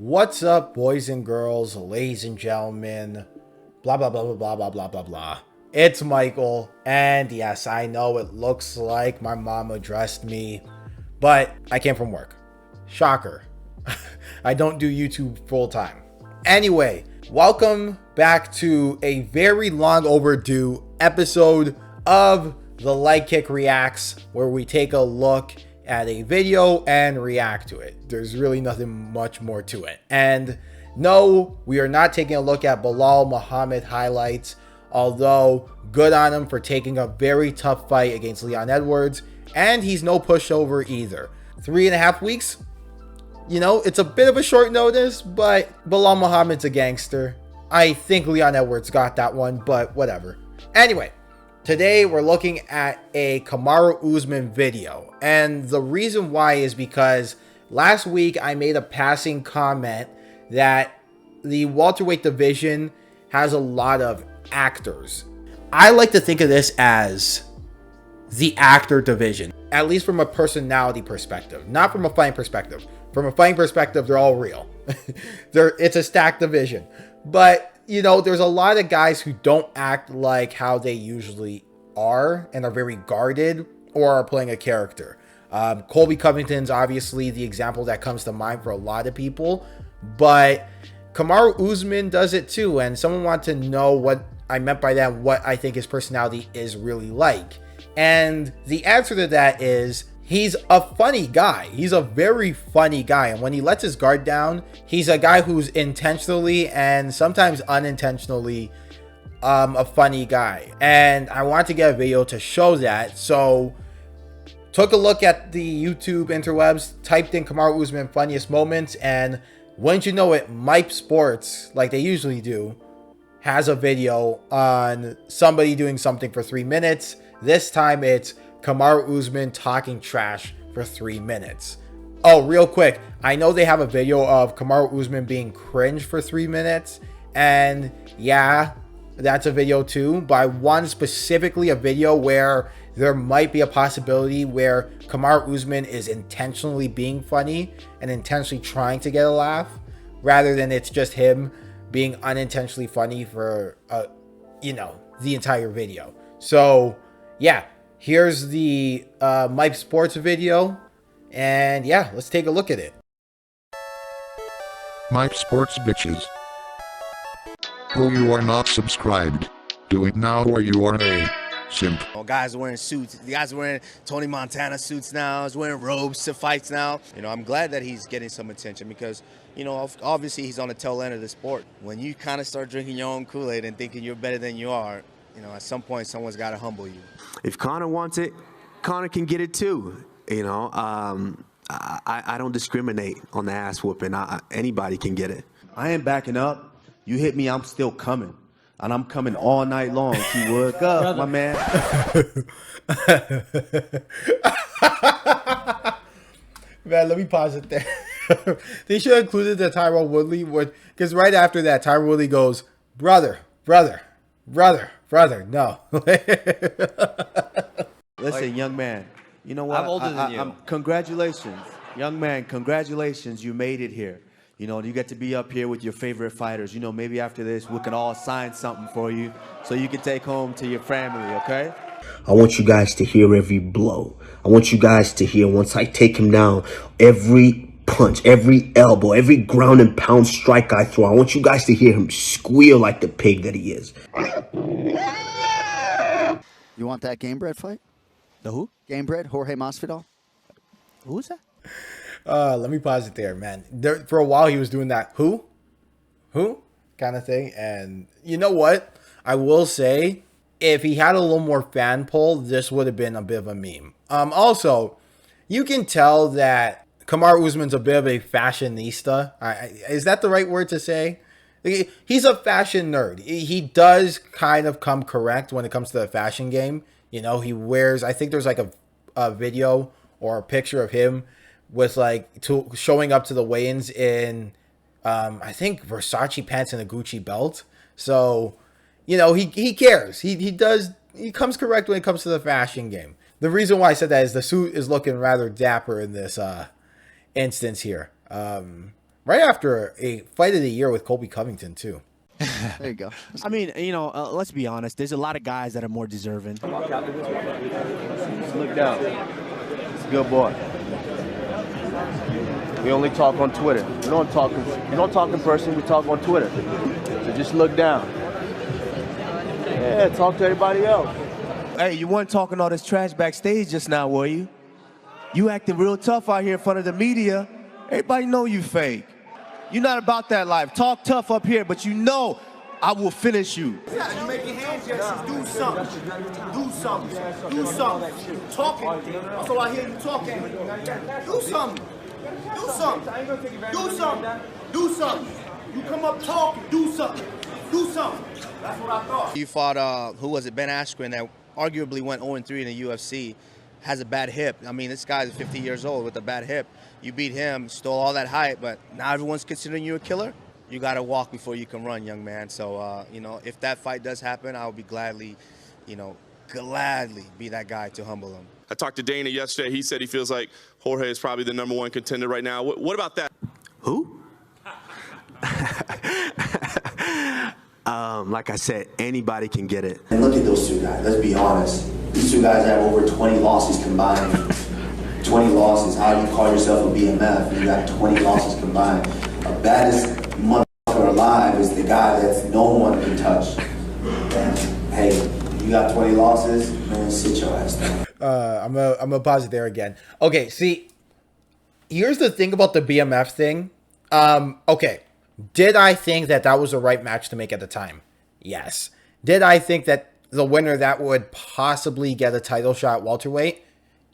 What's up, boys and girls, ladies and gentlemen, blah, blah, blah, blah, blah, blah, blah, blah, blah. It's Michael, and yes, I know it looks like my mom addressed me, but I came from work. Shocker. I don't do YouTube full time. Anyway, welcome back to a very long overdue episode of the Light Kick Reacts, where we take a look at a video and react to it. There's really nothing much more to it. And no, we are not taking a look at Belal Muhammad highlights, although good on him for taking a very tough fight against Leon Edwards, and he's no pushover either. 3.5 weeks, you know, it's a bit of a short notice, but Belal Muhammad's a gangster. I think Leon Edwards got that one, but whatever. Anyway, today we're looking at a Kamaru Usman video, and the reason why is because last week I made a passing comment that the welterweight division has a lot of actors. I like to think of this as the actor division, at least from a personality perspective, not from a fighting perspective. From a fighting perspective, they're all real. It's a stacked division, but you know, there's a lot of guys who don't act like how they usually are and are very guarded or are playing a character. Colby Covington's obviously the example that comes to mind for a lot of people, but Kamaru Usman does it too. And someone wanted to know what I meant by that, what I think his personality is really like. And the answer to that is he's a funny guy. He's a very funny guy. And when he lets his guard down, he's a guy who's intentionally and sometimes unintentionally a funny guy. And I want to get a video to show that. So took a look at the YouTube interwebs, typed in Kamaru Usman funniest moments, and wouldn't you know it, Mype Sports, like they usually do, has a video on somebody doing something for 3 minutes. This time it's Kamaru Usman talking trash for 3 minutes. Oh, real quick, I know they have a video of Kamaru Usman being cringe for 3 minutes, and yeah, that's a video too, but I want specifically a video where there might be a possibility where Kamaru Usman is intentionally being funny and intentionally trying to get a laugh, rather than it's just him being unintentionally funny for the entire video. So yeah, here's the Mype Sports video, and yeah, let's take a look at it. Mype Sports bitches. Oh, you are not subscribed. Do it now or you are a simp. Guys are wearing suits. The guys are wearing Tony Montana suits now. He's wearing robes to fights now. You know, I'm glad that he's getting some attention because, you know, obviously he's on the tail end of the sport. When you kind of start drinking your own Kool-Aid and thinking you're better than you are, you know, at some point someone's got to humble you. If Conor wants it, Conor can get it too. You know, I don't discriminate on the ass whooping. Anybody can get it. I ain't backing up. You hit me, I'm still coming. And I'm coming all night long. Keyword up, my man. Man, let me pause it there. They should have included the Tyrone Woodley, because right after that, Tyrone Woodley goes, brother, no. Listen, young man, you know what? I'm older than you. Congratulations. Young man, congratulations. You made it here. You know, you get to be up here with your favorite fighters. You know, maybe after this, we can all sign something for you so you can take home to your family, okay? I want you guys to hear every blow. I want you guys to hear, once I take him down, every punch, every elbow, every ground and pound strike I throw. I want you guys to hear him squeal like the pig that he is. You want that Game Bread fight? The who? Game Bread, Jorge Masvidal? Who's that? Let me pause it there, man. For a while, he was doing that who kind of thing. And you know what? I will say, if he had a little more fan pull, this would have been a bit of a meme. Also, you can tell that Kamaru Usman's a bit of a fashionista. Is that the right word to say? He's a fashion nerd. He does kind of come correct when it comes to the fashion game. You know, he wears, I think there's like a video or a picture of him with like showing up to the weigh-ins in I think Versace pants and a Gucci belt. So, you know, he cares. He comes correct when it comes to the fashion game. The reason why I said that is the suit is looking rather dapper in this instance here. right after a fight of the year with Colby Covington too. There you go. I mean, you know, let's be honest. There's a lot of guys that are more deserving. Just look down. It's a good boy. We only talk on Twitter. We don't talk in person. We talk on Twitter. So just look down. Yeah, talk to everybody else. Hey, you weren't talking all this trash backstage just now, were you? You acting real tough out here in front of the media. Everybody know you fake. You're not about that life. Talk tough up here, but you know I will finish you. Yeah, you make your hand gestures. Do something. Do something. Do something. Talking. That's all I hear you talking. Do something. Do something. Do something. Do something. You come up talking. Do something. Do something. That's what I thought. You fought, who was it, Ben Askren, that arguably went 0-3 in the UFC, has a bad hip. I mean, this guy's 50 years old with a bad hip. You beat him, stole all that hype, but now everyone's considering you a killer. You got to walk before you can run, young man. So, you know, if that fight does happen, I'll be gladly be that guy to humble him. I talked to Dana yesterday. He said he feels like Jorge is probably the #1 contender right now. What about that? Who? Like I said, anybody can get it. And look at those two guys. Let's be honest. These two guys have over 20 losses combined. 20 losses. How do you call yourself a BMF when you got 20 losses combined? The baddest motherfucker alive is the guy that no one can touch. And, hey, you got 20 losses, man, sit your ass down. I'm gonna pause it there again. Okay, see, here's the thing about the BMF thing. Okay, did I think that was the right match to make at the time? Yes. Did I think that the winner that would possibly get a title shot welterweight?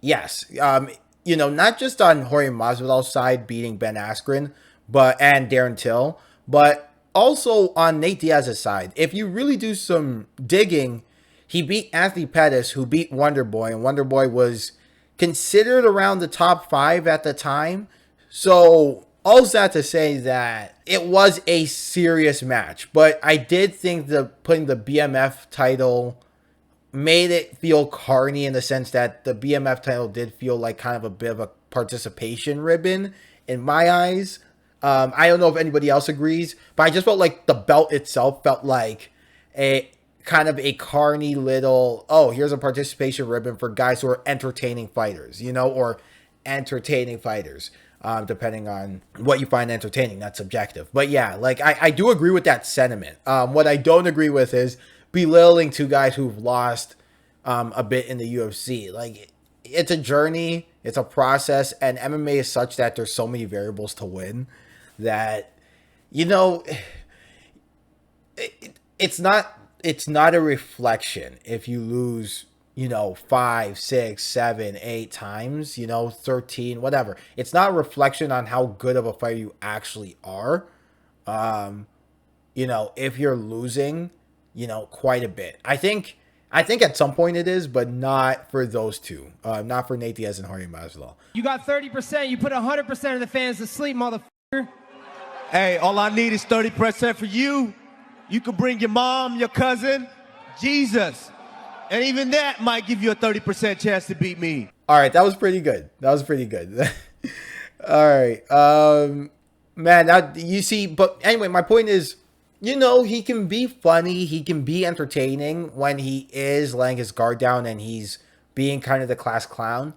Yes. You know, not just on Jorge Masvidal's side beating Ben Askren, and Darren Till, but also on Nate Diaz's side. If you really do some digging, he beat Anthony Pettis, who beat Wonderboy, and Wonderboy was considered around the top 5 at the time. So, all that to say that it was a serious match, but I did think that putting the BMF title made it feel carny in the sense that the BMF title did feel like kind of a bit of a participation ribbon in my eyes. I don't know if anybody else agrees, but I just felt like the belt itself felt like a kind of a carny little, oh, here's a participation ribbon for guys who are entertaining fighters, you know, or entertaining fighters, depending on what you find entertaining. That's subjective. But yeah, like I do agree with that sentiment. What I don't agree with is belittling two guys who've lost a bit in the UFC. Like, it's a journey, it's a process, and MMA is such that there's so many variables to win that, you know, it's not a reflection if you lose, you know, 5, 6, 7, 8 times, you know, 13, whatever. It's not a reflection on how good of a fighter you actually are. You know, if you're losing, you know, quite a bit. I think at some point it is, but not for those two. Not for Nate Diaz and Jorge Masvidal. You got 30%. You put 100% of the fans to sleep, motherfucker. Hey, all I need is 30% for you. You can bring your mom, your cousin, Jesus. And even that might give you a 30% chance to beat me. All right, that was pretty good. All right. Man, that, you see, but anyway, my point is, you know, he can be funny, he can be entertaining when he is laying his guard down and he's being kind of the class clown.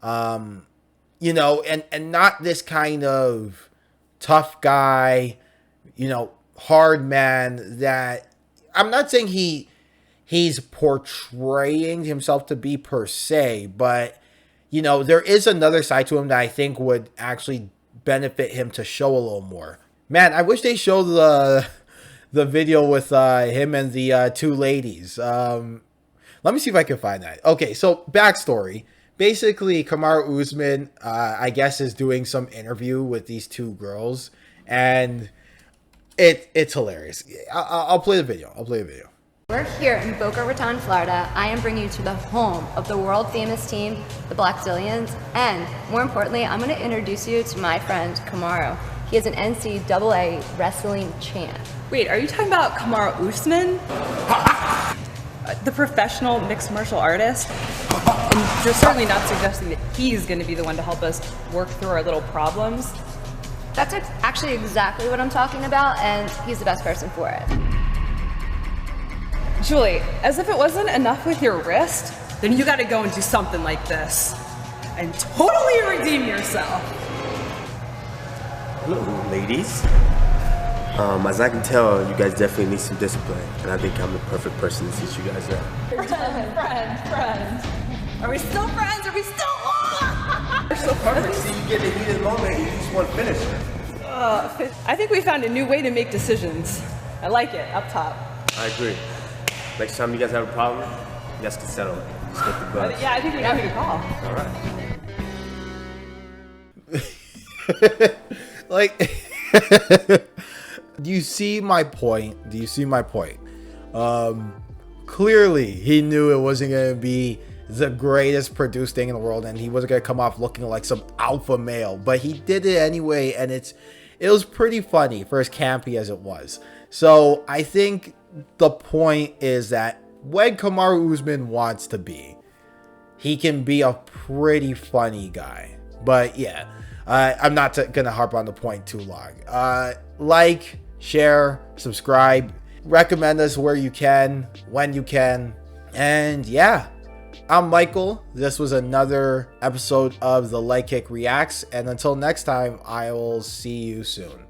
You know, and not this kind of tough guy, you know, hard man that I'm not saying he's portraying himself to be per se, but you know, there is another side to him that I think would actually benefit him to show a little more. Man, I wish they showed the video with him and the two ladies. Let me see if I can find that. Okay, so backstory. Basically, Kamaru Usman, I guess, is doing some interview with these two girls, and it's hilarious. I'll play the video. We're here in Boca Raton, Florida. I am bringing you to the home of the world-famous team, the Black Zillions, and more importantly, I'm going to introduce you to my friend, Kamaru. He is an NCAA wrestling champ. Wait, are you talking about Kamaru Usman? The professional mixed martial artist? And you're certainly not suggesting that he's going to be the one to help us work through our little problems. That's actually exactly what I'm talking about, and he's the best person for it. Julie, as if it wasn't enough with your wrist, then you gotta go and do something like this. And totally redeem yourself. Hello, ladies. As I can tell, you guys definitely need some discipline, and I think I'm the perfect person to teach you guys that. Friend. Are we still friends? Are we still? You're so perfect. See, you get the heat of the moment, you just want to finish. I think we found a new way to make decisions. I like it, up top. I agree. Next time you guys have a problem, you guys can settle it. Just get the buzz. Yeah, I think we know who to call. All right. Like, do you see my point? Clearly, he knew it wasn't going to be the greatest produced thing in the world, and he wasn't going to come off looking like some alpha male, but he did it anyway, and it was pretty funny for as campy as it was. So I think the point is that when Kamaru Usman wants to be, he can be a pretty funny guy. But yeah, I'm not gonna harp on the point too long. Like, share, subscribe, recommend us where you can, when you can. And yeah, I'm Michael. This was another episode of the Leg Kick Reacts. And until next time, I will see you soon.